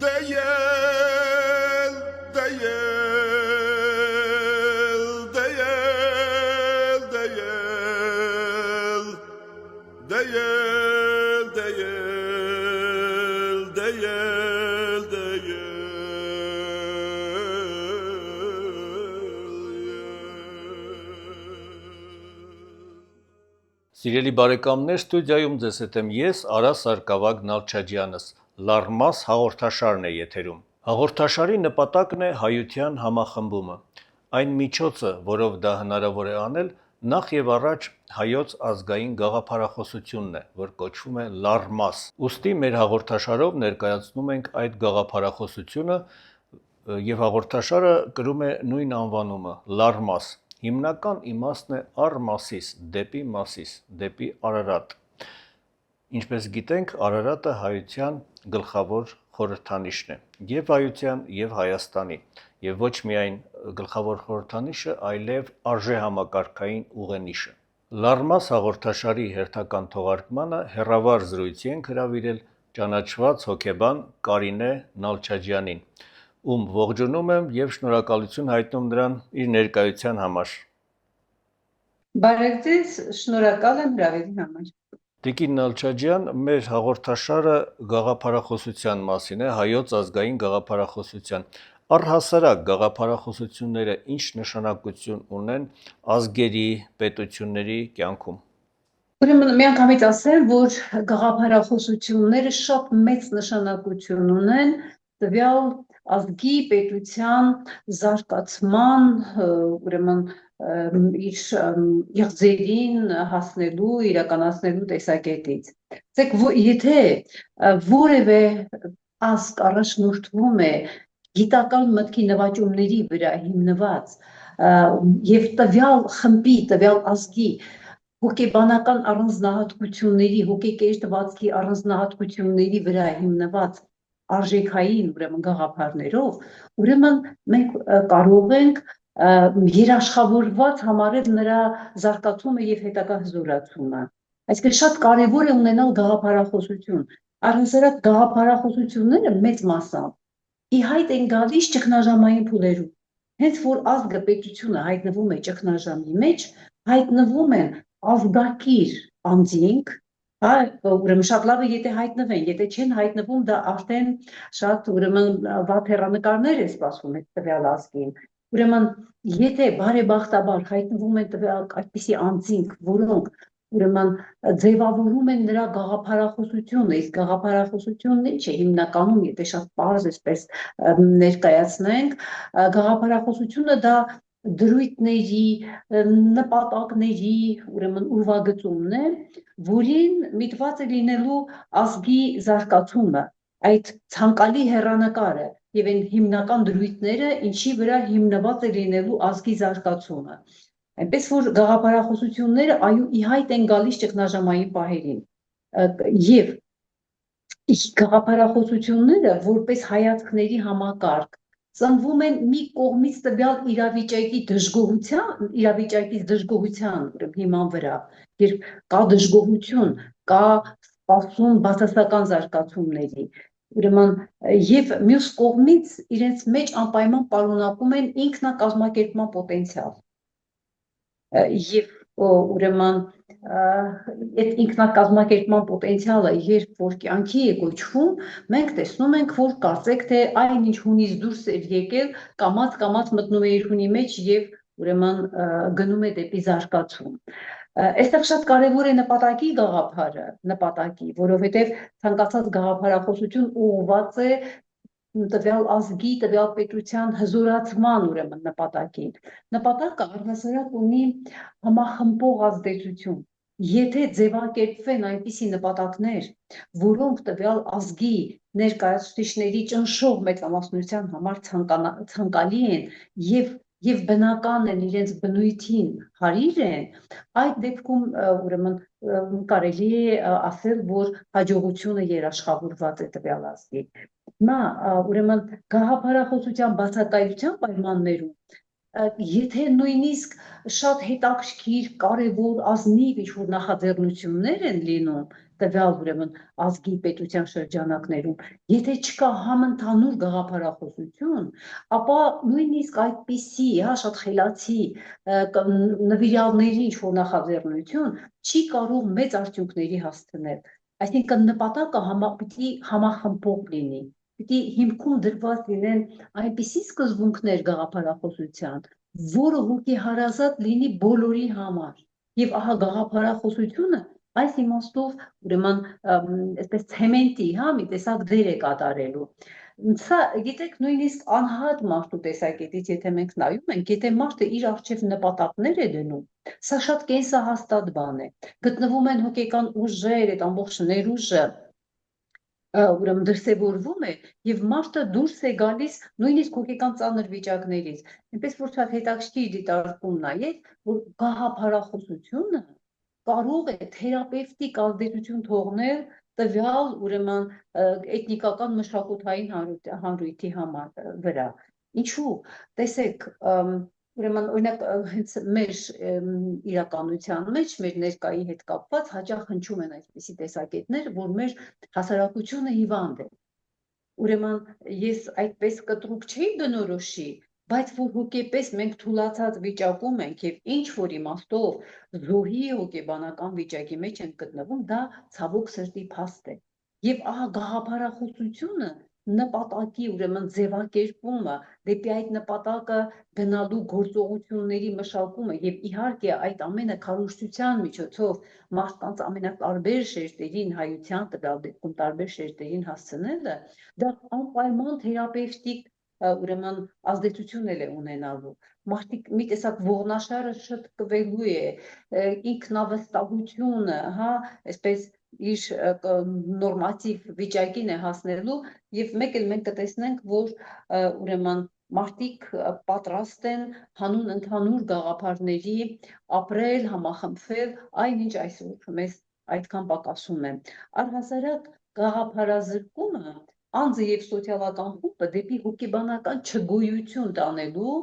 Deyel, deyel, deyel, deyel, deyel, deyel, deyel, Սիրելի բարեկամներ, ստուդիայում ձեզ հետ եմ ես, Արա Սարգսակ Նալչաջյանս, Լարմաս հաղորդաշարն է եթերում։ Հաղորդաշարի նպատակն է հայության համախմբումը։ Այն միջոցը, որով դա հնարավոր է անել, նախ եւ առաջ հայոց ազգային գաղափարախոսությունն է, որ կոչվում է Լարմաս։ Ուստի մեր հաղորդաշարով ներկայացնում ենք այդ գաղափարախոսությունը եւ հաղորդաշարը կրում է նույն անվանումը՝ Լարմաս։ Հիմնական իմաստն է առ Մասիս, դեպի Մասիս, դեպի Արարատ։ Ինչպես գիտենք, Արարատը հայության գլխավոր խորհրդանիշն է, եւ հայության, եւ Հայաստանի, եւ ոչ միայն գլխավոր խորհրդանիշը, այլև արժեհամակարգային ուղենիշը։ Լարմաս հաղորդաշարի հերթական թողարկմանը հեռավար զրույցի ենք հրավիրել ճանաչված հոգեբան Կարինե Նալչաջյանին, ում ողջունում եմ եւ շնորհակալություն հայտնում նրան իր ներկայության համար։ Բարև ձեզ, շնորհակալ եմ հրավերի համար։ Տիկին Նալչաջյան, մեր հաղորդաշարը գաղափարախոսության մասին է, հայոց ազգային գաղափարախոսության։ Առհասարակ գաղափարախոսությունները ինչ նշանակություն ունեն ազգերի, պետությունների կյանքում։ Ուրեմն միանգամից ասեմ, որ գաղափարախոսությունները շատ մեծ նշանակություն ունեն տվյալ ազգի պետության զարգացման, ուրեմն իր եղձերին հասնելու, իրականացնելու տեսակետից։ Եթե որևէ ազգ առաջնորդվում է գիտական մտքի նվաճումների վրա հիմնված եւ տվյալ խմբի, տվյալ ազգի հոգեբանական առանձնահատկությունների, հոգեկերտվածքի առանձնահատկությունների վրա հիմնված արժեքային, ուրեմն գաղափարներով, ուրեմն մենք կարող ենք երաշխավորված համարել նրա զարգացումը եւ հետագա հզորացումը։ Այսինքն շատ կարեւոր է ունենալ գաղափարախոսություն։ Առհասարակ գաղափարախոսությունները մեծ մասամբ ի հայտ են գալիս ճգնաժամային փուլերում։ Հենց որ ազգը, պետությունը հայտնվում է ճգնաժամի մեջ, հայտնվում են ազգակիր անձինք, ուրեմն շատ լավ է, եթե հայտնվեն, եթե չեն հայտնվում, դա արդեն շատ ուրեմն վատ հեռանկարներ է սպասվում այդ տվյալ ազգին։ Ուրեմն եթե բարեբախտաբար հայտնվում են տվյալ այդպիսի անձինք, որոնք ուրեմն ձևավորում են նրա գաղափարախոսությունը, իսկ գաղափարախոսությունն ինչ է հիմնականում, եթե շատ պարզ էսպես ներկայացնենք, գաղափարախոսությունը դա դրույթների, նպատակների, ուրեմն ուրվագծումն է, որին միտված է լինելու ազգի զարգացումը, այդ ցանկալի հեռանկարը եւ այն հիմնական դրույթները, ինչի վրա հիմնված է լինելու ազգի զարգացումը։ Այնպես որ գաղափարախոսությունները այո ի հայտ են գալիս ճգնաժամային պահերին եւ գաղափարախոսությունները որպես հայացքների համակարգ ծնվում են մի կողմից տվյալ իրավիճակից դժգոհության հիման վրա, երբ կա դժգոհություն, կա սպասում բացասական զարգացումների, ուրեմն եւ մյուս կողմից իրենց մեջ անպայման պարունակում են ինքնակազմակերպման պոտենցիալ։ Եվ ուրեմն այդ ինքնակազմակերպման պոտենցիալը երբ որ կյանքի է կոչվում, մենք տեսնում ենք, որ կարծեք թե այնինչ հունից դուրս էր եկել, կամաց մտնում է իր հունի մեջ եւ ուրեմն գնում է դեպի զարգացում։ Այստեղ շատ կարևոր է նպատակի գաղափարը, որովհետև ցանկացած գաղափարախոսություն ուղղված է տվյալ ազգի, տվյալ պետության հզորացման ուրեմն նպատակին։ Նպատակը առհասարակ ունի համախմբող ազդեցություն։ Եթե ձևակերպվեն այնպիսի նպատակներ, որոնք տվյալ ազգի ներկայացուցիչների ճնշող մեծամասնության համար ցանկալի են եւ բնական են, իրենց բնույթին հարիր են, այդ դեպքում ուրեմն կարելի է ասել, որ հաջողությունը երաշխավորված է տվյալ ազգի։ Հիմա ուրեմն գաղափարախոսության բացակայության պայմաններում Եթե նույնիսկ շատ հետաքրքիր, կարևոր, ազնիվ ինչ-որ նախաձեռնություններ են լինում, տվյալ ուրեմն ազգի պետության շրջանակներում, եթե չկա համընդհանուր գաղափարախոսություն, ապա նույնիսկ այդպիսի, շատ խելացի նվիրյալների ինչ-որ նախաձեռնություն չի կարող մեծ արդյունքների հասցնել։ Այսինքն նպատակը պիտի համախմբող լինի, պիտի հիմքում դրված լինեն այնպիսի սկզբունքներ գաղափարախոսության, որը հոգեհարազատ լինի բոլորի համար։ Եվ ահա գաղափարախոսությունը այս իմաստով ուրեմն այսպես ցեմենտի, մի տեսակ դեր է կատարելու։ Սա, գիտեք, նույնիսկ անհատ մարդու տեսակետից, եթե մենք նայում ենք, եթե մարդը իր առջև նպատակներ է դնում, սա շատ կենսահաստատ բան է։ Գտնվում են հոգեկան ուժեր, այդ ամբողջ ներուժը ուրեմն դրսևորվում է եւ մարդը դուրս է գալիս նույնիսկ հոգեկան ծանր վիճակներից։ Այնպես որ շատ հետաքրքիր դիտարկում նայեք, որ գաղափարախոսությունը կարող է թերապևտիկ ազդեցություն թողնել տվյալ ուրեմն էթնիկական մշակութային հանրույթի վրա։ Ինչու՞, տեսեք, ուրեմն օրինակ հենց մեր իրականության մեջ, մեր ներկայի հետ կապված հաճախ հնչում են այսպիսի տեսակետներ, որ մեր հասարակությունը հիվանդ է։ Ուրեմն ես այդպես կտրուկ չի բնորոշի, բայց որ հոգեպես մենք թուլացած վիճակում ենք եւ ինչ որ իմաստով զոհի հոգեբանական վիճակի մեջ ենք գտնվում, դա ցավոք սրտի փաստ է։ Եվ ահա գաղափարախոսությունը նպատակի ուրեմն ձևակերպումը, դեպի այդ նպատակը գնալու գործողությունների մշակումը եւ իհարկե այդ ամենը քարոզչության միջոցով մարդկանց ամենատարբեր շերտերին, հայության տվյալ դեպքում տարբեր շերտերին հասցնելը, դա անպայման թերապևտիկ ուրեմն ազդեցություն է ունենալու։ Մարդիկ մի տեսակ ողնաշարը շտկվելու է, ինքնավստահությունը, այսպես իր նորմատիվ վիճակին է հասնելու եւ մեկ էլ մենք կտեսնենք, որ ուրեմն մարդիկ պատրաստ են հանուն ընդհանուր գաղափարների ապրել, համախմբվել, այնինչ այսօր մեզ այդքան պակասում է։ Առհասարակ գաղափարազրկումը անձը եւ սոցիալական խումբը դեպի հոգեբանական չգոյություն տանելու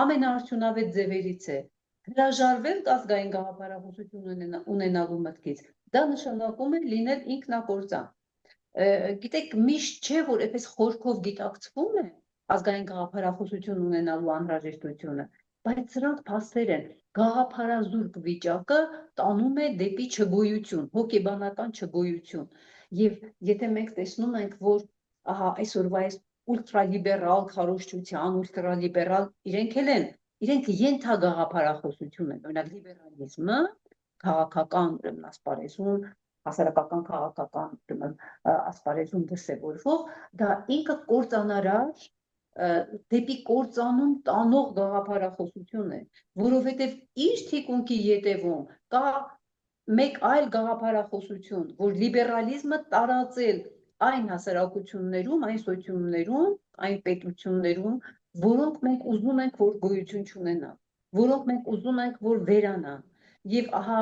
ամենաարդյունավետ ձևերից է։ Հրաժարվել ազգային գաղափարախոսություն ունենալու մտքից, դա նշանակում է լինել ինքնակործան։ Գիտեք, միշտ չէ, որ այդպես խորքով գիտակցվում է ազգային գաղափարախոսություն ունենալու անհրաժեշտությունը, բայց սրանք փաստեր են։ Գաղափարազուրկ վիճակը տանում է դեպի չգոյություն, հոգեբանական չգոյություն։ Եվ եթե մենք տեսնում ենք, որ այսօրվա այս ուլտրալիբերալ քարոզչության, ուլտրալիբերալ իրենք ենթագաղափարախոսություն են, օրինակ լիբերալիզմը, քաղաքական ուրեմն ասպարեզում, հասարակական քաղաքական ուրեմն ասպարեզում դրսևորվող, դա ինքը կործանարար դեպի կործանում տանող գաղափարախոսություն է, որովհետև իր թիկունքի ետևում կա մեկ այլ գաղափարախոսություն, որ լիբերալիզմը տարածել այն հասարակություններում, այն սոցիումներում, այն պետություններում, որոնք մենք ուզում ենք, որ գոյություն չունենան, որոնք մենք ուզում ենք, որ վերանան։ Եվ ահա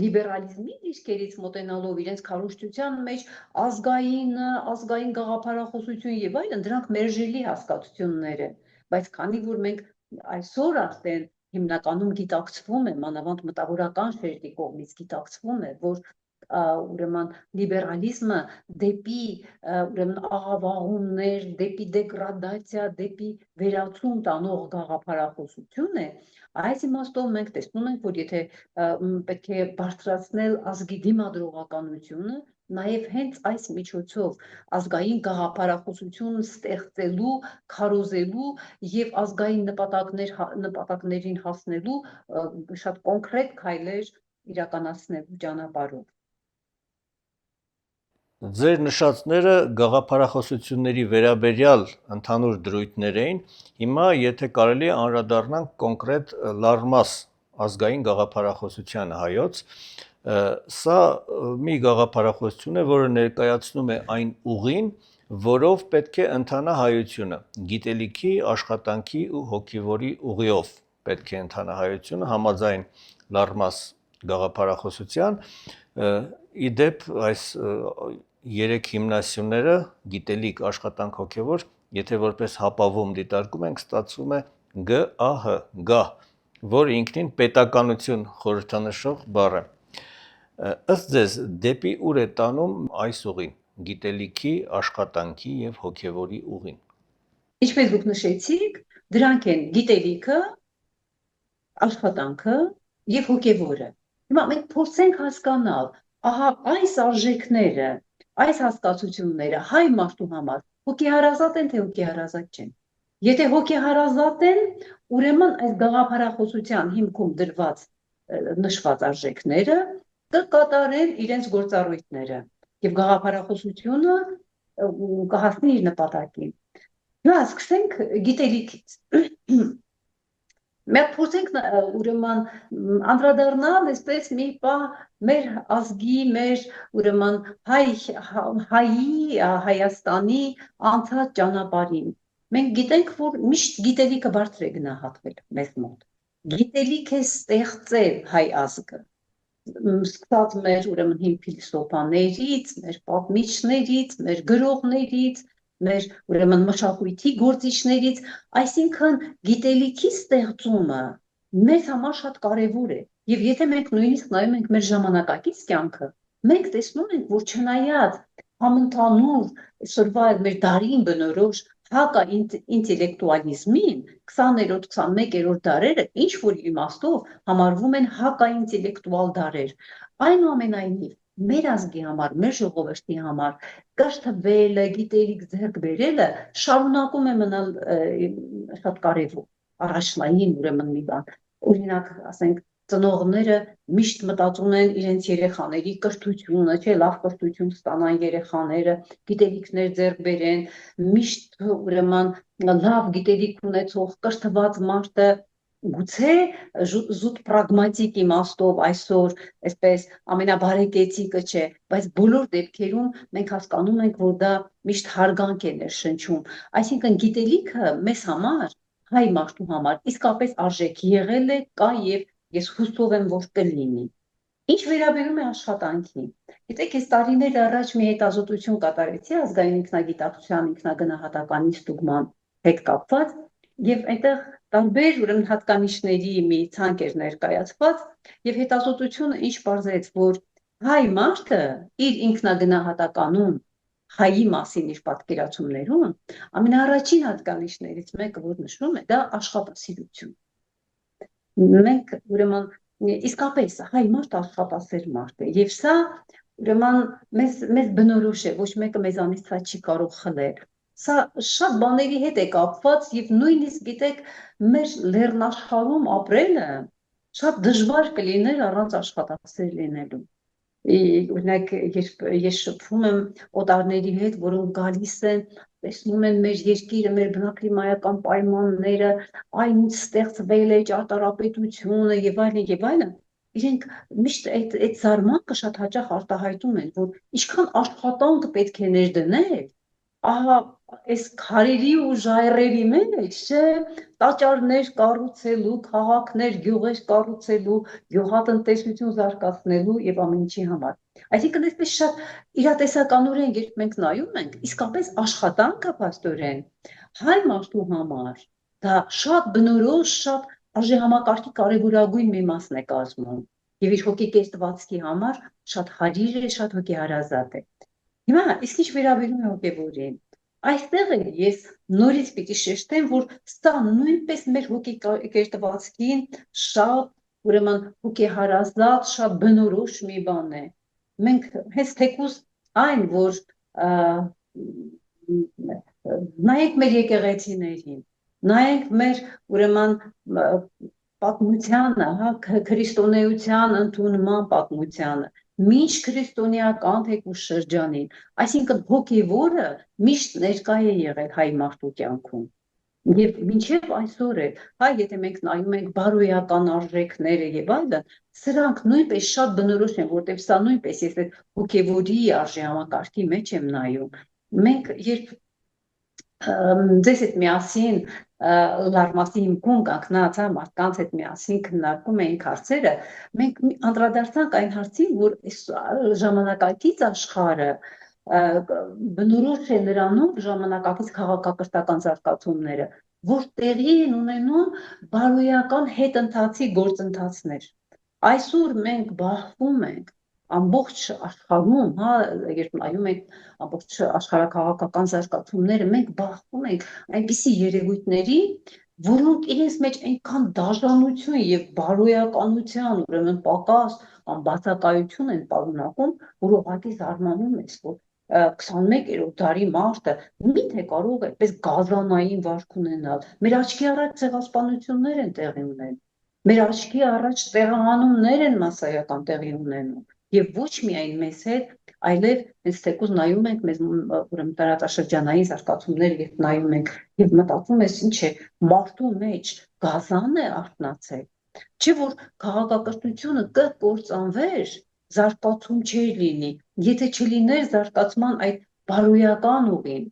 լիբերալիզմի դիրքերից մոտենալով իրենց քարոզչության մեջ ազգային գաղափարախոսություն եւ այլն, դրանք մերժելի հասկացություններ են, բայց քանի որ մենք այսօր արդեն հիմնականում գիտակցվում է, մանավանդ մտավորական շերտի կողմից գիտակցվում է, որ ուրեմն լիբերալիզմը դեպի ուրեմն աղավաղումներ, դեպի դեգրադացիա, դեպի վերացում տանող գաղափարախոսություն է, այս իմաստով մենք տեսնում ենք, որ եթե պետք է բարձրացնել ազգի դիմադրողականությունը, նաև հենց այս միջոցով ազգային գաղափարախոսություն ստեղծելու, քարոզելու եւ ազգային նպատակներին հասնելու շատ կոնկրետ քայլեր իրականացնելու ճանապարհով։ Ձեր նշածները գաղափարախոսությունների վերաբերյալ ընդհանուր դրույթներ էին, հիմա եթե կարելի է անդրադառնանք կոնկրետ լարմաս ազգային գաղափարախոսությանը հայոց, սա մի գաղափարախոսություն է, որը ներկայացնում է այն ուղին, որով պետք է ընթանա հայությունը, գիտելիքի, աշխատանքի ու հոգևորի ուղիով պետք է ընթանա հայությունը համաձայն լարմաս գաղափարախոսության, իդեպ այս երեք հիմնասյուները գիտելիք, աշխատանք, հոգևոր, եթե որպես հապավում դիտարկում ենք, ստացվում է G-A-H, գահ, որ ինքնին պետականություն խորհրդանշող բառ է։ Ըստ ձեզ, դեպի ուր է տանում այս ուղին՝ գիտելիքի, աշխատանքի եւ հոգեվորի ուղին։ Ինչպես դուք նշեցիք, դրանք են գիտելիքը, աշխատանքը եւ հոգեվորը։ Հիմա մենք փորձենք հասկանալ, ահա այս արժեքները, այս հասկացությունները հայ մարդու համար հոգեհարազատ են թե հոգեհարազատ չեն։ Եթե հոգեհարազատ են, ուրեմն այս գաղափարախոսության հիմքում դրված նշված արժեքները կկատարեն իրենց գործառույթները եւ գաղափարախոսությունը կհասնի իր նպատակին։ Հիմա սկսենք գիտելիքից։ Մենք փորձենք ուրեմն անդրադառնալ այսպես մի պահ մեր ազգի, մեր ուրեմն հայի Հայաստանի անցած ճանապարհին։ Մենք գիտենք, որ միշտ գիտելիքը բարձր է գնահատվել մեզ մոտ։ Գիտելիք է ստեղծել հայ ազգը։ Սկսած մեր ուրեմն հին փիլիսոփաներից, մեր պատմիչներից, մեր գրողներից, մեր ուրեմն մշակույթի գործիչներից, այսինքն գիտելիքի ստեղծումը մեզ համար շատ կարևոր է։ Եվ եթե մենք նույնիսկ նայում ենք մեր ժամանակակից կյանքը, մենք տեսնում ենք, որ չնայած համընդհանուր այսօրվա մեր դարին բնորոշ հակաինտելեկտուալիզմին 20-րդ, 21-րդ դարերը ինչ որ իմաստով համարվում են հակաինտելեկտուալ դարեր։ Այնուամենայնիվ մեր ազգի համար, մեր ժողովրդի համար կրթվելը, գիտելիք ձեռք բերելը շարունակում է մնալ շատ կարևոր, առաջնային ուրեմն մի բան։ Օրինակ, ասենք, ծնողները միշտ մտածում են իրենց երեխաների կրթությունը, չէ, լավ կրթություն ստանան երեխաները, գիտելիքներ ձեռք բերեն, միշտ ուրեմն լավ գիտելիք ունեցող կրթված մարդը գուցե զուտ պրագմատիկ իմաստով այսօր այսպես ամենաբարեկեցիկը չէ, բայց բոլոր դեպքերում մենք հասկանում ենք, որ դա միշտ հարգանք է ներշնչում։ Այսինքն գիտելիքը մեզ համար, հայ մարդու համար իսկապես արժեք եղել է, կա եւ ես հուսով եմ, որ կլինի։ Ինչ վերաբերում է աշխատանքին, գիտեք, ես տարիներ առաջ մի հետազոտություն կատարեցի ազգային ինքնագիտակցության ինքնագնահատականի ստուգման հետ կապված եւ այնտեղ տարբեր ուրեմն հատկանիշների մի ցանկ էր ներկայացված եւ հետազոտությունը ինչ պարզեց, որ հայ մարդը իր ինքնագնահատականում հայի մասին իր պատկերացումներում ամենաառաջին հատկանիշներից մեկը որ նշվում է դա աշխատասիրություն։ Մենք ուրեմն իսկապես հայ մարդը աշխատասեր մարդ է եւ սա ուրեմն մեզ բնորոշ է, ոչ մեկը մեզանից սա չի կարող խլել։ Սա շատ բաների հետ է կապված եւ նույնիսկ գիտեք մեր լեռնաշխարհում ապրելը շատ դժվար կլիներ առանց աշխատասեր լինելու։ Օրինակ ես շփվում եմ օտարների հետ, որոնք գալիս են, տեսնում են մեր երկիրը, մեր բնակլիմայական պայմանները, այն ինչ ստեղծվել է, ճարտարապետությունը եւ այլն, իրենք միշտ այդ զարմանքը շատ հաճախ արտահայտում են, որ ինչքան աշխատանք պետք է ներդնել, ահա այս քարերի ու ժայռերի մեջ չէ, տաճարներ կառուցելու, քաղաքներ, գյուղեր կառուցելու, գյուղատնտեսություն զարգացնելու եւ ամեն ինչի համար։ Այսինքն այսպես շատ իրատեսականորեն երբ մենք նայում ենք, իսկապես աշխատանքը փաստորեն հայ մարդու համար դա շատ բնորոշ, շատ արժեհամակարգի կարևորագույն մի մասն է կազմում եւ իր հոգեկեստվածքի համար շատ հարիր է, շատ հոգեհարազատ է։ Հիմա իսկ ինչ վերաբերում է հոգեվորին, այստեղ ես նորից պիտի շեշտեմ, որ սա նույնպես մեր հոգեկեստվածքին շատ ուրեմն հոգեհարազատ, շատ բնորոշ մի բան է։ Մենք հենց թեկուզ այն, որ նայենք մեր եկեղեցիներին, նայենք մեր ուրեմն պատմությանը, հա, քրիստոնեության ընդունման պատմությանը, մինչ քրիստոնեական թեկուզ շրջանին, այսինքն հոգևորը միշտ ներկա է եղել հայ մարդու կյանքում։ Եվ մինչև այսօր է, հա, եթե մենք նայում ենք բարոյական արժեքները եւ այլն, սրանք նույնպես շատ բնորոշ են, որտեղ սա նույնպես ես այդ հոգևորի արժեհամակարգի մեջ եմ նայում։ Մենք երբ ձեզ հետ միասին լարմասի հիմքում կանգնած մարդկանց հետ միասին քննարկում էինք հարցերը, մենք անդրադարձանք այն հարցին, որ այս ժամանակակից աշխարհը բնորոշ է նրանում ժամանակակից քաղաքակրթական զարգացումները, որ տեղի են ունենում բարոյական հետընթացի գործընթացներ։ Այսօր մենք բախվում ենք ամբողջ աշխարհում, հա, երբ նայում ենք ամբողջ աշխարհակաղակական զարգացումները, մենք բախվում ենք այնպիսի երևույթների, որոնք իրենց մեջ այնքան դաժանություն եւ բարոյականության, ուրեմն պակաս կամ բացակայություն են պարունակում, որ ուղղակի զարմանում ես, որ 21-րդ դարի մարդը միթե կարող է այդպես գազանային վարք ունենալ։ Մեր աչքի առաջ ցեղասպանություններ են տեղի ունենում։ Մեր աչքի առաջ տեղահանումներ են massայական տեղի ունենում։ Եվ ոչ միայն մեզ հետ, այլև հենց թեկուզ նայում ենք մեզ ուրեմն տարածաշրջանային զարգացումներ, երբ նայում ենք եւ մտածում ես ինչ է, մարդու մեջ գազան է արթնացել։ Չէ՞ որ քաղաքակրթությունը կկործանվեր, զարգացում չէր լինի, եթե չլիներ զարգացման այդ բարոյական ուղին։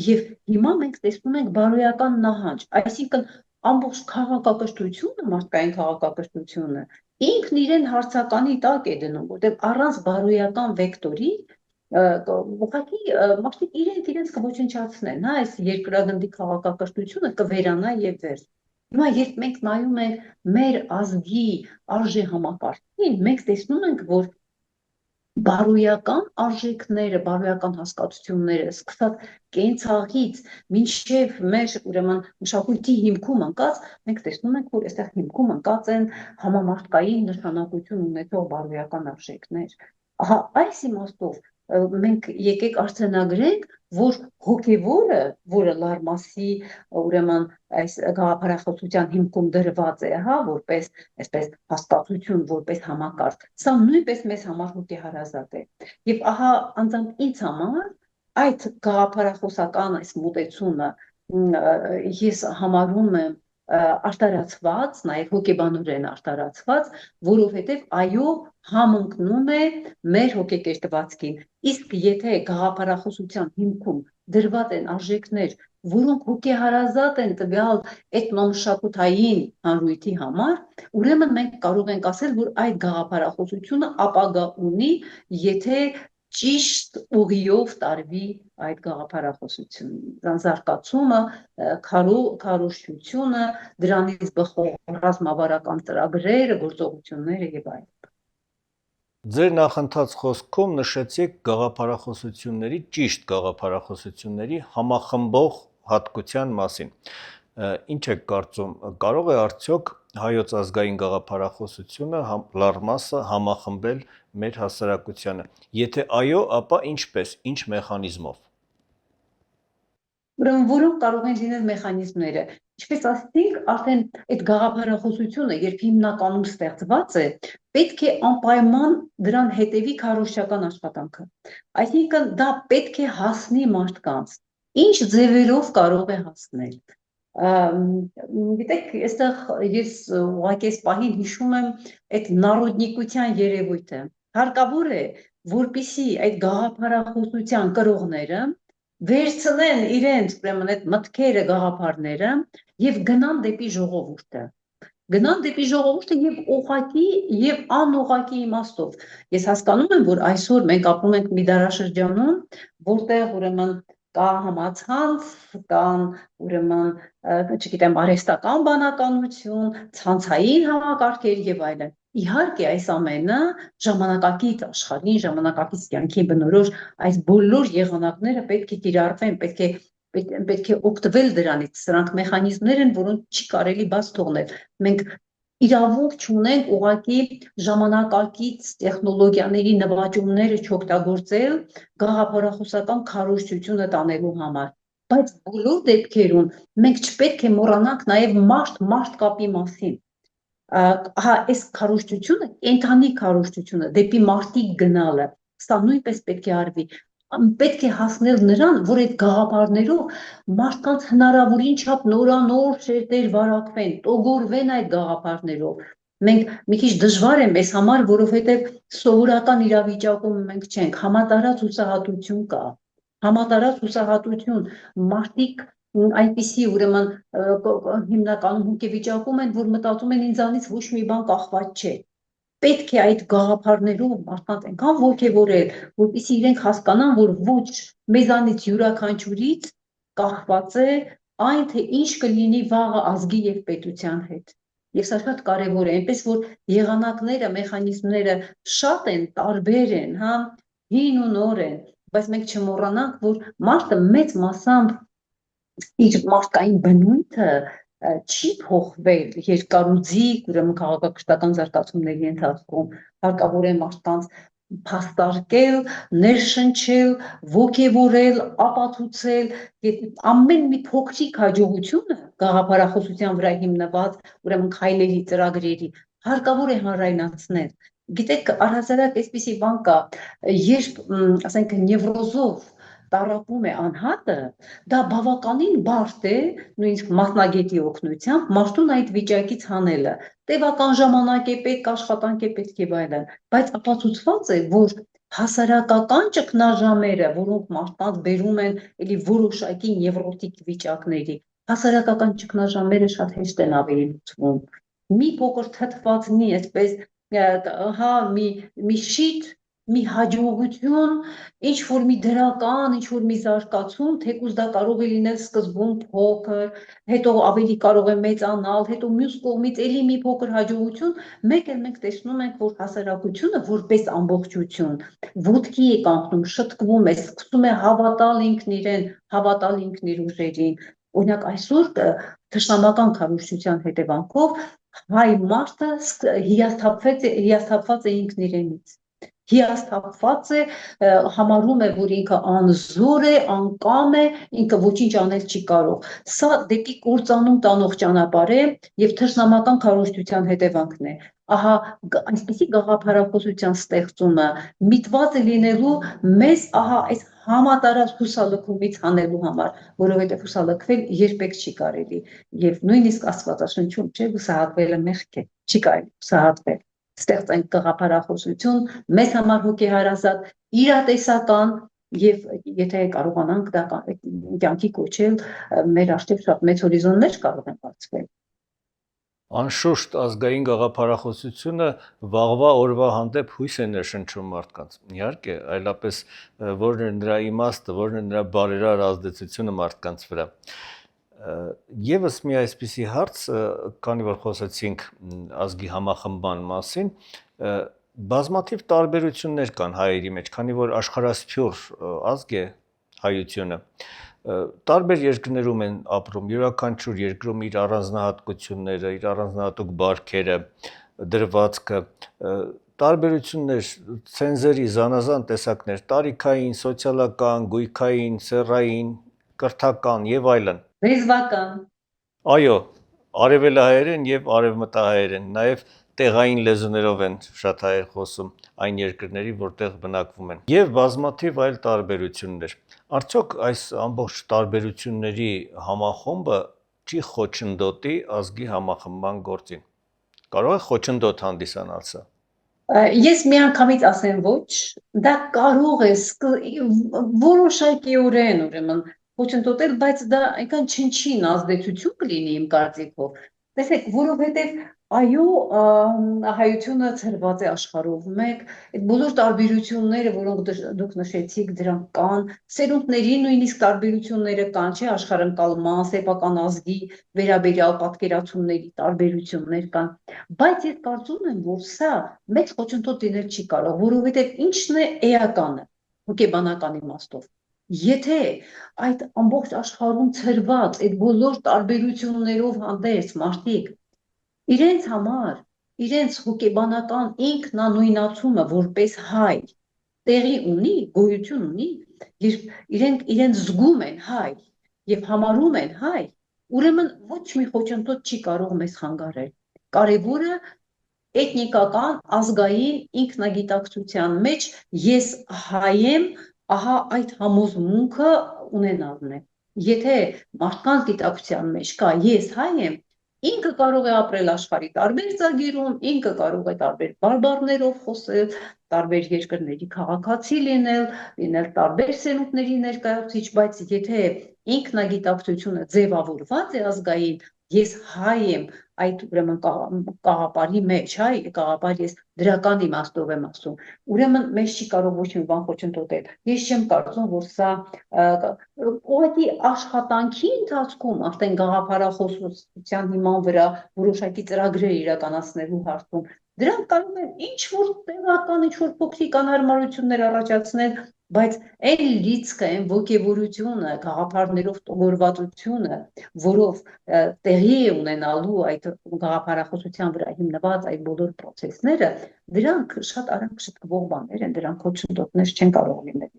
Եվ հիմա մենք տեսնում ենք բարոյական նահանջ, այսինքն ամբողջ քաղաքակրթությունը, մարդկային քաղաքակրթությունը ինքն իրեն հարցականի տակ է դնում, որտեղ առանց բարոյական վեկտորի ուղղակի մարդիկ իրենց կոչնչացնեն, հա, այս երկրագնդի քաղաքակրթությունը կվերանա եւ վերջ։ Հիմա երբ մենք նայում ենք մեր ազգի արժե համակարգին, մենք տեսնում ենք, որ բարոյական արժեքները, բարոյական հասկացությունները, սկսած կենցաղից մինչև մեր ուրեմն մշակույթի հիմքում ընկած, մենք տեսնում ենք, որ այստեղ հիմքում ընկած են համամարտկային նշանակություն ունեցող բարոյական արժեքներ։ Ահա այս իմաստով մենք եկեք արձանագրենք, որ հոգևորը, որը Լարմասի ուրեմն այս գաղափարախոսության հիմքում դրված է, հա, որպես այսպես հասկացություն, որպես համակարգ, սա նույնպես մեզ համար հոգեհարազատ է։ Եվ ահա անձամբ ինձ համար այդ գաղափարախոսական այս մոտեցումը ես համարում եմ արտարացված, նաև հոգեբանորեն արտարացված, որովհետև այո, համընկնում է մեր հոգեկերտվածքին։ Իսկ եթե գաղափարախոսության հիմքում դրված են արժեքներ, որոնք հոգեհարազատ են տվյալ էթնոմշակութային հանրույթի համար, ուրեմն մենք կարող ենք ասել, որ այդ գաղափարախոսությունը ապագա ունի, եթե ճիշտ ուղիով տարվի այդ գաղափարախոսությունը, զարգացումը, քարոզչությունը, դրանից բխող ռազմավարական ծրագրերը, գործողությունները եւ այլն։ Ձեր նախընթաց խոսքում նշեցիք գաղափարախոսությունների, ճիշտ գաղափարախոսությունների համախմբող հատկության մասին։ Ինչ եք կարծում, կարող է արդյոք հայոց ազգային գաղափարախոսությունը Լարմասը համախմբել մեր հասարակությանը։ Եթե այո, ապա ինչպես, ինչ մեխանիզմով։ Ուրեմն որոնք կարող են լինել մեխանիզմները։ Ինչպես ասենք, արդեն այդ գաղափարախոսությունը, երբ հիմնականում ստեղծված է, պետք է անպայման դրան հետևի քարոզչական աշխատանքը։ Այսինքն դա պետք է հասնի մարդկանց։ Ինչ ձևերով կարող է հասնել։ Գիտեք, այստեղ ես ուղղակի այս պահին հիշում եմ այդ նարոդնիկության երևույթը։ Հարկավոր է, որպիսի այդ գաղափարախոսության կրողները վերցնեն իրենց ուրեմն այդ մտքերը, գաղափարները եւ գնան դեպի ժողովուրդը։ Գնան դեպի ժողովուրդը եւ ուղղակի եւ անուղղակի իմաստով։ Ես հասկանում եմ, որ այսօր մենք ապրում ենք մի դարաշրջանում, որտեղ ուրեմն կա համացանց, կան ուրեմն, չգիտեմ, արհեստական բանականություն, ցանցային համակարգեր եւ այլն։ Իհարկե այս ամենը ժամանակակից աշխարհին, ժամանակակից կյանքի բնորոշ այս բոլոր եղանակները պետք է կիրառվեն, պետք է օգտվել դրանից, սրանք մեխանիզմներ են, որոնք չի կարելի բաց թողնել։ Մենք իրավունք չունենք ուղղակի ժամանակակից տեխնոլոգիաների նվաճումները չօգտագործել գաղափարախոսական քարոզչությունը տանելու համար։ Բայց բոլոր դեպքերում մենք չպետք է մոռանանք նաև մարդ կապի մասին։ Հա, այս քարոզչությունը, կենդանի քարոզչությունը, դեպի մարդիկ գնալը, սա նույնպես պետք է արվի։ Պետք է հասնել նրան, որ այդ գաղափարներով մարդկանց հնարավորին չափ նորանոր շերտեր վարակվեն, տոգորվեն այդ գաղափարներով։ Մենք մի քիչ դժվար է մեզ համար, որովհետև սովորական իրավիճակում մենք չենք, համատարած հուսահատություն կա։ Համատարած հուսահատություն, մարդիկ այնպիսի ուրեմն հիմնականում հոգեվիճակում են, որ մտածում են ինձանից ոչ մի բան կախված չէ։ պետք է այդ գաղափարներով մարդկանց այնքան ոգևորել, որպեսզի իրենք հասկանան, որ ոչ մեզանից յուրաքանչյուրից կախված է այն, թե ինչ կլինի վաղը ազգի եւ պետության հետ։ Եվ սա շատ կարևոր է, այնպես որ եղանակները, մեխանիզմները շատ են, տարբեր են, հա, հին ու նոր են, բայց մենք չմոռանանք, որ մարդը մեծ մասամբ իր մարդկային բնույթը չի փոխվել երկարուձիգ, ուրեմն քաղաքակրթական զարգացումների ընթացքում, հարկավոր է մարդկանց փաստարկել, ներշնչել, ոգևորել, ապացուցել, ամեն մի փոքրիկ հաջողությունը գաղափարախոսության վրա հիմնված, ուրեմն քայլերի, ծրագրերի, հարկավոր է հանրայնացնել։ Գիտեք, առհասարակ այսպիսի բան կա, երբ, ասենք, նևրոզով տառապում է անհատը, դա բավականին բարդ է, նույնիսկ մասնագետի օգնությամբ, մարդուն այդ վիճակից հանելը, տևական ժամանակ է պետք, աշխատանք է պետք եւ այլն, բայց ապացուցված է, որ հասարակական ճգնաժամերը, որոնք մարդկանց բերում են էլի որոշակի նևրոտիկ վիճակների, հասարակական ճգնաժամերը շատ հեշտ են ավելի լուծվում։ Մի փոքր թթվածնի, այսպես, հա, մի շիթ, մի հաջողություն, ինչ որ մի դրական, ինչ որ մի զարգացում, թեկուզ դա կարող է լինել սկզբում փոքր, հետո ավելի կարող է մեծանալ, հետո մյուս կողմից էլի մի փոքր հաջողություն, մեկ էլ մենք տեսնում ենք, որ հասարակությունը որպես ամբողջություն ոտքի է կանգնում, շտկվում է, սկսում է հավատալ ինքն իրեն, հավատալ ինքն իր ուժերին։ Օրինակ այսօր թշնամական քարոզչության հետևանքով հայ մարդը հիասթափված է ինքն իրենից, հիասթափված է, համարում է, որ ինքը անզոր է, անկամ է, ինքը ոչինչ անել չի կարող։ Սա դեպի կործանում տանող ճանապարհ է եւ թշնամական քարոզչության հետևանքն է։ Ահա այսպիսի գաղափարախոսության ստեղծումը միտված է լինելու մեզ ահա այս համատարած հուսալքումից հանելու համար, որովհետև հուսալքվել երբեք չի կարելի եւ նույնիսկ Աստվածաշնչում չէ հուսահատվելը մեղք է, չի կարելի հուսահատվել։ Ստեղծենք գաղափարախոսություն, մեզ համար հոգեհարազատ, իրատեսական եւ եթե կարողանանք դա կյանքի կոչել, մեր առջեւ շատ մեծ հորիզոններ կարող են բացվել։ Անշուշտ ազգային գաղափարախոսությունը վաղվա օրվա հանդեպ հույս է ներշնչում մարդկանց։ Իհարկե, այլապես որն է նրա իմաստը, որն է նրա բարերար ազդեցությունը մարդկանց վրա։ Եվս մի այսպիսի հարց, քանի որ խոսեցինք ազգի համախմբման մասին, բազմաթիվ տարբերություններ կան հայերի մեջ, քանի որ աշխարհասփյուռ ազգ է հայությունը։ Տարբեր երկրներում են ապրում, յուրաքանչյուր երկրում իր առանձնահատկությունները, իր առանձնահատուկ բարքերը, դրվածքը, տարբերություններ, ցենզերի զանազան տեսակներ, տարիքային, սոցիալական, գույքային, սեռային, կրթական եւ այլն։ Լեզվական։ Այո, արևելահայերեն եւ արևմտահայերեն, նաեւ տեղային լեզուներով են շատ հայեր խոսում այն երկրների, որտեղ բնակվում են, եւ բազմաթիվ այլ տարբերություններ։ Արդյոք այս ամբողջ տարբերությունների համախումբը չի խոչընդոտի ազգի համախմբման գործին։ Կարող է խոչընդոտ հանդիսանալ սա։ Ես միանգամից ասեմ ոչ, դա կարող է որոշակիորեն ուրեմն խոչընդոտել, բայց դա այնքան չնչին ազդեցություն կլինի իմ կարծիքով։ Տեսեք, որովհետև այո, հայությունը ցրված է աշխարհով մեկ, այդ բոլոր տարբերությունները, որոնք դուք նշեցիք, դրանք կան, սերունդների նույնիսկ տարբերությունները կան, չէ, աշխարհընկալման, սեփական ազգի վերաբերյալ պատկերացումների տարբերություններ կան, բայց ես կարծում եմ, որ սա մեծ խոչընդոտ լինել չի կարող, որովհետև ինչն է էականը, հոգեբանական իմաստով։ Եթե այդ ամբողջ աշխարհում ցրված այդ բոլոր տարբերություններով հանդերձ մարդիկ իրենց համար, իրենց հոգեբանական ինքնանույնացումը որպես հայ տեղի ունի, գոյություն ունի, երբ իրենց զգում են հայ եւ համարում են հայ, ուրեմն ոչ մի խոչընդոտ չի կարող մեզ խանգարել։ Կարևորը էթնիկական, ազգային ինքնագիտակցության մեջ ես հայ եմ, ահա այդ համոզմունքը ունենալն է։ Եթե մարդկանց գիտակցության մեջ կա ես հայ եմ, ինքը կարող է ապրել աշխարհի տարբեր ծագերում, ինքը կարող է տարբեր բարբառներով խոսել, տարբեր երկրների քաղաքացի լինել տարբեր սերունդների ներկայացուցիչ, բայց եթե ինքնագիտակցությունը ձևավորված է ազգային, ես հայ եմ, այդ ուրեմն կաղապարի մեջ, կաղապար ես դրական իմաստով եմ ասում, ուրեմն մեզ չի կարող ոչ մի բան խոչընդոտել։ Ես չեմ կարծում, որ սա ուղղակի աշխատանքի ընթացքում արդեն գաղափարախոսության հիման վրա որոշակի ծրագրեր իրականացնելու հարցում դրանք կարող են ինչ-որ տեղական, ինչ-որ փոքրիկ անհարմարություններ առաջացնել, բայց այն լիցքը, այն ոգևորությունը, գաղափարներով տողորվածությունը, որով տեղի է ունենալու այդ գաղափարախոսության վրա հիմնված այդ բոլոր պրոցեսները, դրանք շատ արագ շտկվող բաներ են, դրանք խոչընդոտներ չեն կարող լինել,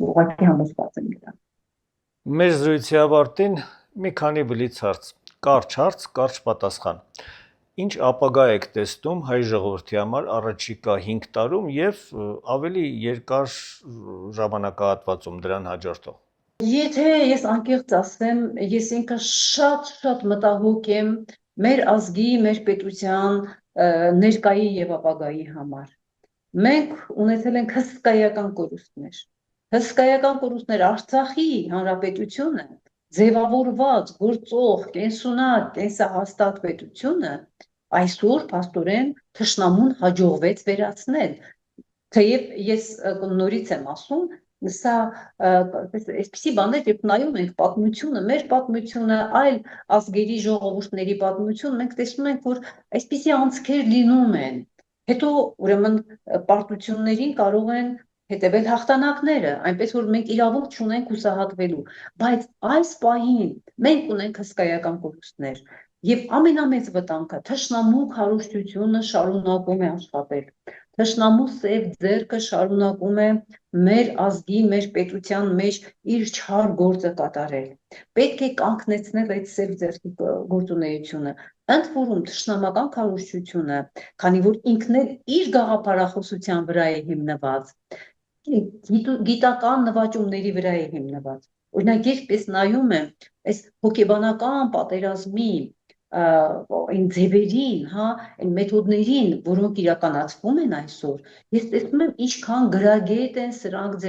ուղղակի համոզված եմ դրան։ Մեր զրույցի ավարտին մի քանի բլից հարց, կարճ պատասխան։ Ինչ ապագա եք տեսնում հայ ժողովրդի համար առաջիկա 5 տարում եւ ավելի երկար ժամանակահատվածում դրան հաջորդող։ Եթե ես անկեղծ ասեմ, ես ինքս շատ մտահոգ եմ մեր ազգի, մեր պետության ներկայի եւ ապագայի համար։ Մենք ունեցել ենք հսկայական կորուստներ։ Հսկայական կորուստներ Արցախի հանրապետությունը, ձևավորված, գործող, կենսունակ, կենսահաստատ պետությունը այսօր փաստորեն թշնամուն հաջողվեց վերացնել։ Թեև ես նորից եմ ասում, սա այսպիսի բաներ, երբ նայում ենք պատմությունը, մեր պատմությունը, այլ ազգերի ժողովուրդների պատմություն, մենք տեսնում ենք, որ այսպիսի անցքեր լինում են։ Հետո ուրեմն պարտություններին կարող են հետևել հաղթանակները, այնպես որ մենք իրավունք չունենք հուսահատվելու, բայց այս պահին մենք ունենք հսկայական կորուստներ եւ ամենամեծ վտանգը թշնամու քարոզչությունը շարունակում է աշխատել։ Թշնամու սև ձեռքը շարունակում է մեր ազգի, մեր պետության մեջ իր չար գործը կատարել։ Պետք է կանգնեցնել այդ սև ձեռքի գործունեությունը։ Ընդ որում թշնամական քարոզչությունը, քանի որ ինքն էլ իր գաղափարախոսության վրա է հիմնված, գիտական նվաճումների վրա է հիմնված։ Օրինակ, ես նայում եմ այս հոգեբանական պատերազմի այն ձևերին, այն մեթոդներին, որոնք իրականացվում են այսօր, ես տեսնում եմ ինչքան գրագետ են սրանք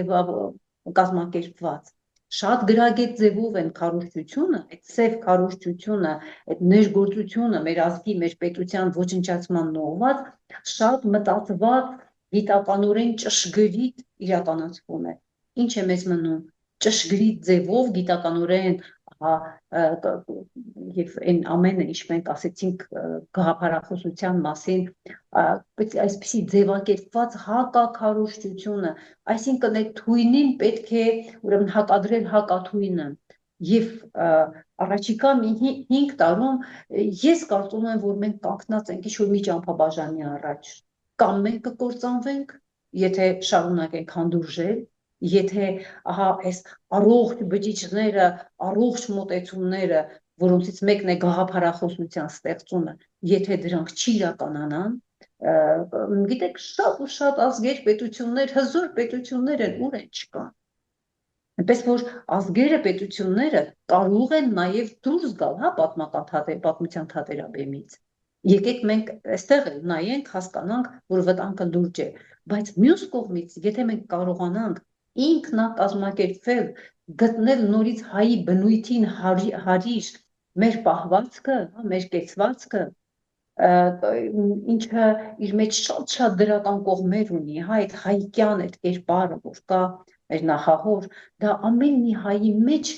կազմակերպված։ Շատ գրագետ ձևով են քարոզչությունը, այդ սև քարոզչությունը, այդ ներգործությունը մեր ազգի, մեր պետության ոչնչացման նողված, շատ մտածված, գիտականորեն ճշգրիտ իրականացվում է։ Ինչ է մեզ մնում, ճշգրիտ ձևով, գիտականորեն եւ այն ամենը, ինչ մենք ասեցինք գաղափարախոսության մասին, այսպիսի ձևակերպված հակաքարոզչությունը, այսինքն այդ թույնին պետք է ուրեմն հակադրել հակաթույնը եւ առաջիկա 5 տարում ես կարծում եմ, որ մենք կանգնած ենք ինչ-որ մի ճամփաբաժանի առաջ, կամ մենք կկործանվենք, եթե շարունակենք հանդուրժել, եթե այս առողջ բջիջները, առողջ մոտեցումները, որոնցից մեկն է գաղափարախոսության ստեղծումը, եթե դրանք չի իրականանան, գիտեք, շատ ու շատ ազգեր, պետություններ, հզոր պետություններ են, ուր են չկան։ Այնպես որ ազգերը, պետությունները կարող են նաև դուրս գալ, պատմության թատերաբեմից։ Եկեք մենք այստեղ նայենք, հասկանանք, որ վտանգը լուրջ է, բայց մյուս կողմից, եթե մենք կարողանանք ինքնակազմակերպվել, գտնել նորից հայի բնույթին հարիր մեր պահվածքը, մեր կեցվածքը, ինչը իր մեջ շատ դրական կողմեր ունի, այդ հայկյան այդ կերպարը, որ կա մեր նախահոր, դա ամեն մի հայի մեջ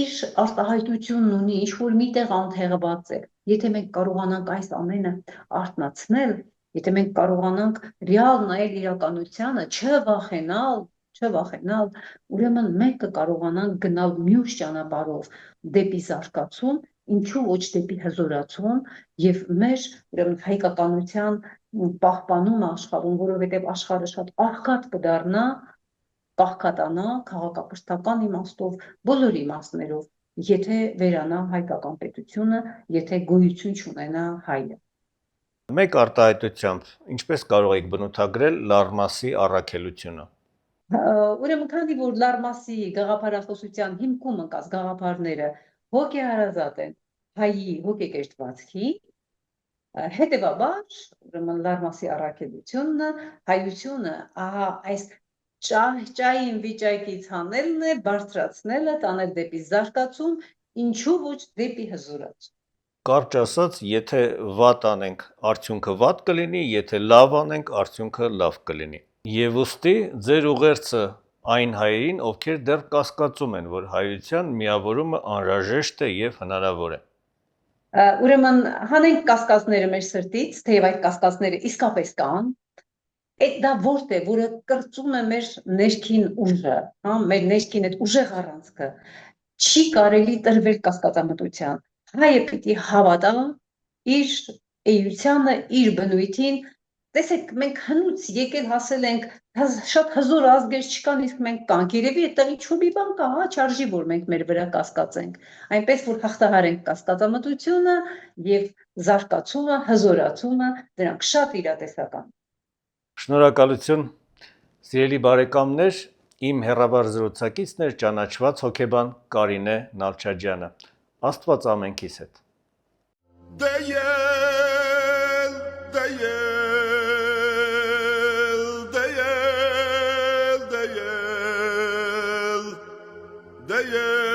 իր արտահայտությունն ունի, ինչ-որ միտեղ անթեղված է։ Եթե մենք կարողանանք այս ամենը արթնացնել, եթե մենք կարողանանք ռեալ նայել իրականությանը, չվախենալ, ուրեմն մենք կկարողանանք գնալ մյուս ճանապարհով դեպի զարգացում, ինչու ոչ դեպի հզորացում եւ մեր ուրեմն հայկականության պահպանումը աշխարհում, որովհետեւ աշխարհը շատ աղքատ կդառնա, կաղքատանա քաղաքակրթական իմաստով, բոլոր իմաստներով, եթե վերանա հայկական պետությունը, եթե գոյություն չունենա հայը։ Մեկ արտահայտությամբ, ինչպես կարող եք բնութագրել Լարմասի առաքելությունը։ Ուրեմն քանի որ Լարմասի գաղափարախոսության հիմքում ընկած գաղափարները հոգեհարազատ են հայի հոգեկերտվածքի, Հետևաբար, ուրեմն Լարմասի առաքելությունը, հայությունը ահա այս ճային վիճակից հանելն է, բարձրացնելը, տանել դեպի զարգացում, ինչու ոչ դեպի հզորացում։ Կարճ ասած, եթե վատ անենք, արդյունքը վատ կլինի, եթե լավ անենք, արդյունքը լավ կլինի։ Եվ ուստի ձեր ուղերձը այն հայերին, ովքեր դեռ կասկածում են, որ հայության միավորումը անհրաժեշտ է եւ հնարավոր է։ Ուրեմն հանենք կասկածները մեր սրտից, թեև այդ կասկածները իսկապես կան, այդ դա որտե, որը կրծում է մեր ներքին ուժը, հա, մեր ներքին այդ ուժեղ առանցքը, չի կարելի տրվել կասկածամտության։ Հայը պիտի հավատա իր էությանը, իր բնույթին։ Տեսեք, մենք հնուց եկել հասել ենք, շատ հզոր ազգեր չկան, իսկ մենք կանք։ Երևի այդտեղ ինչ-որ մի բան կա, հա, չարժի, որ մենք մեր վրա կասկածենք։ Այնպես որ հաղթահարենք կասկածամտությունը եւ զարգացումը, հզորացումը, դրանք շատ իրատեսական։ Շնորհակալություն, սիրելի բարեկամներ, իմ հեռավար զրուցակիցն էր ճանաչված հոգեբան Կարինե Նալչաջյանը։ Աստված ամենքիս հետ։ Deyel, deyel, deyel, deyel, deyel.